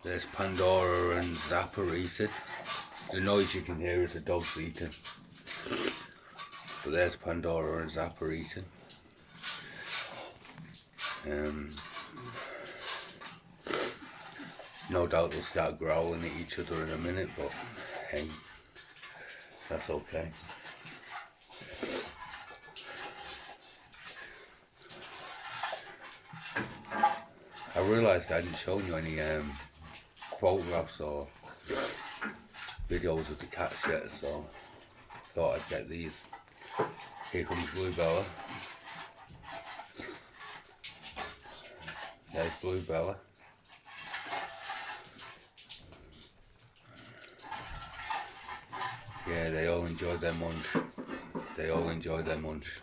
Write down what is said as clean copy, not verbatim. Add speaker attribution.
Speaker 1: There's Pandora and Zappa eating. The noise you can hear is the dogs eating. But there's Pandora and Zappa eating. No doubt they'll start growling at each other in a minute, but hey, that's okay. I realised I hadn't shown you any photographs or videos of the cats yet, so thought I'd get these. Here comes Bluebella. There's Bluebella. Yeah, they all enjoyed their munch. They all enjoyed their munch.